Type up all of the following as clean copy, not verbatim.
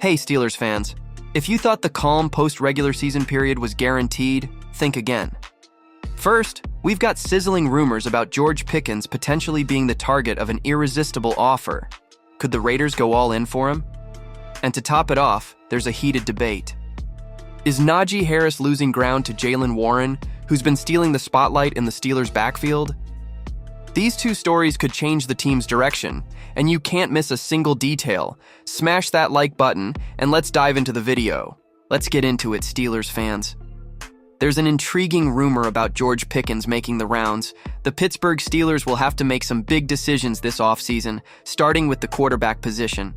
Hey Steelers fans, if you thought the calm post-regular season period was guaranteed, think again. First, we've got sizzling rumors about George Pickens potentially being the target of an irresistible offer. Could the Raiders go all in for him? And to top it off, there's a heated debate. Is Najee Harris losing ground to Jaylen Warren, who's been stealing the spotlight in the Steelers' backfield? These two stories could change the team's direction, and you can't miss a single detail. Smash that like button, and let's dive into the video. Let's get into it, Steelers fans. There's an intriguing rumor about George Pickens making the rounds. The Pittsburgh Steelers will have to make some big decisions this offseason, starting with the quarterback position.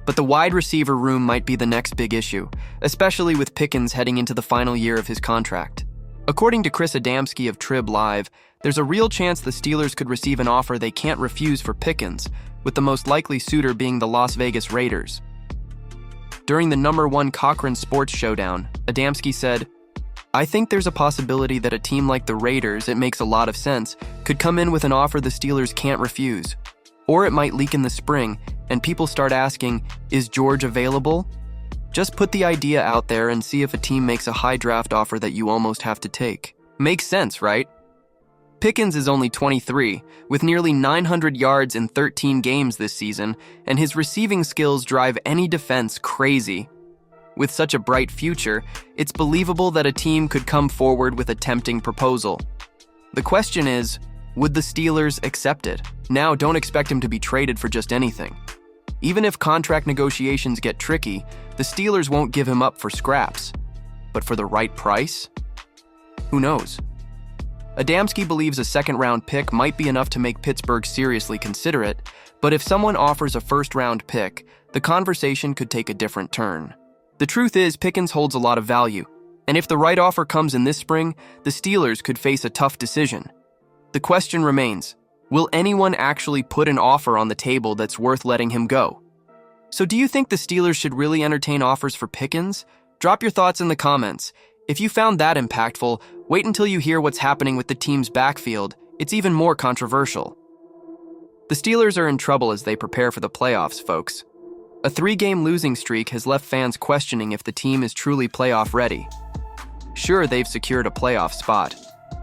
But the wide receiver room might be the next big issue, especially with Pickens heading into the final year of his contract. According to Chris Adamski of Trib Live, there's a real chance the Steelers could receive an offer they can't refuse for Pickens, with the most likely suitor being the Las Vegas Raiders. During the #1 Cochrane Sports Showdown, Adamski said, "I think there's a possibility that a team like the Raiders, it makes a lot of sense, could come in with an offer the Steelers can't refuse. Or it might leak in the spring, and people start asking, is George available? Just put the idea out there and see if a team makes a high draft offer that you almost have to take. Makes sense, right?" Pickens is only 23, with nearly 900 yards in 13 games this season, and his receiving skills drive any defense crazy. With such a bright future, it's believable that a team could come forward with a tempting proposal. The question is, would the Steelers accept it? Now, don't expect him to be traded for just anything. Even if contract negotiations get tricky, the Steelers won't give him up for scraps. But for the right price? Who knows? Adamski believes a second-round pick might be enough to make Pittsburgh seriously consider it, but if someone offers a first-round pick, the conversation could take a different turn. The truth is, Pickens holds a lot of value, and if the right offer comes in this spring, the Steelers could face a tough decision. The question remains, will anyone actually put an offer on the table that's worth letting him go? So do you think the Steelers should really entertain offers for Pickens? Drop your thoughts in the comments. If you found that impactful, wait until you hear what's happening with the team's backfield. It's even more controversial. The Steelers are in trouble as they prepare for the playoffs, folks. A 3-game losing streak has left fans questioning if the team is truly playoff ready. Sure, they've secured a playoff spot,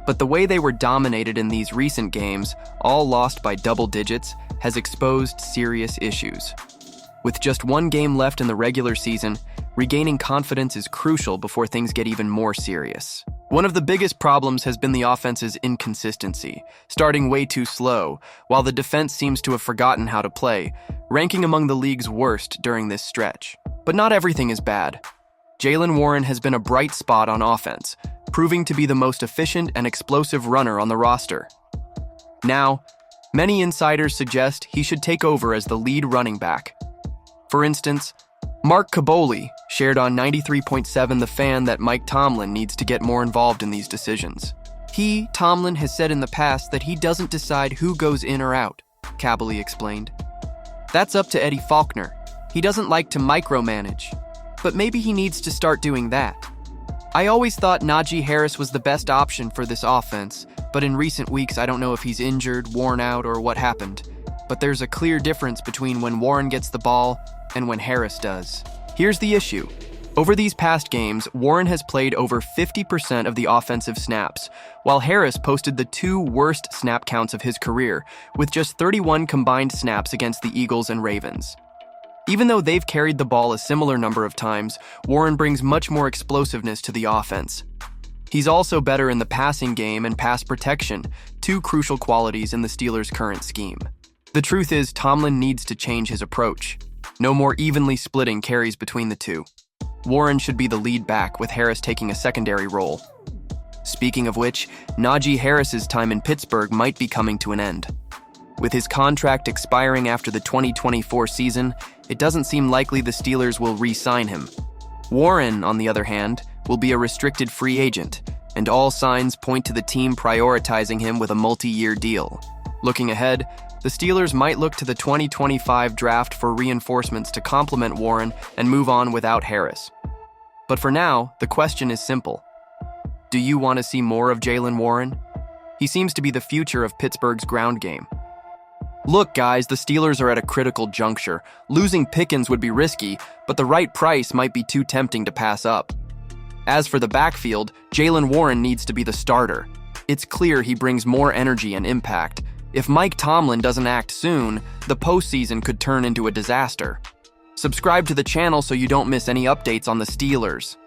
but the way they were dominated in these recent games, all lost by double digits, has exposed serious issues. With just 1 game left in the regular season, regaining confidence is crucial before things get even more serious. One of the biggest problems has been the offense's inconsistency, starting way too slow, while the defense seems to have forgotten how to play, ranking among the league's worst during this stretch. But not everything is bad. Jaylen Warren has been a bright spot on offense, proving to be the most efficient and explosive runner on the roster. Now, many insiders suggest he should take over as the lead running back. For instance, Mark Caboli shared on 93.7 The Fan that Mike Tomlin needs to get more involved in these decisions. Tomlin, has said in the past that he doesn't decide who goes in or out, Caboli explained. That's up to Eddie Faulkner. He doesn't like to micromanage, but maybe he needs to start doing that. I always thought Najee Harris was the best option for this offense, but in recent weeks I don't know if he's injured, worn out, or what happened. But there's a clear difference between when Warren gets the ball and when Harris does. Here's the issue. Over these past games, Warren has played over 50% of the offensive snaps, while Harris posted the 2 worst snap counts of his career, with just 31 combined snaps against the Eagles and Ravens. Even though they've carried the ball a similar number of times, Warren brings much more explosiveness to the offense. He's also better in the passing game and pass protection, 2 crucial qualities in the Steelers' current scheme. The truth is, Tomlin needs to change his approach. No more evenly splitting carries between the two. Warren should be the lead back, with Harris taking a secondary role. Speaking of which, Najee Harris's time in Pittsburgh might be coming to an end. With his contract expiring after the 2024 season, it doesn't seem likely the Steelers will re-sign him. Warren, on the other hand, will be a restricted free agent, and all signs point to the team prioritizing him with a multi-year deal. Looking ahead, the Steelers might look to the 2025 draft for reinforcements to complement Warren and move on without Harris. But for now, the question is simple. Do you want to see more of Jaylen Warren? He seems to be the future of Pittsburgh's ground game. Look, guys, the Steelers are at a critical juncture. Losing Pickens would be risky, but the right price might be too tempting to pass up. As for the backfield, Jaylen Warren needs to be the starter. It's clear he brings more energy and impact. If Mike Tomlin doesn't act soon, the postseason could turn into a disaster. Subscribe to the channel so you don't miss any updates on the Steelers.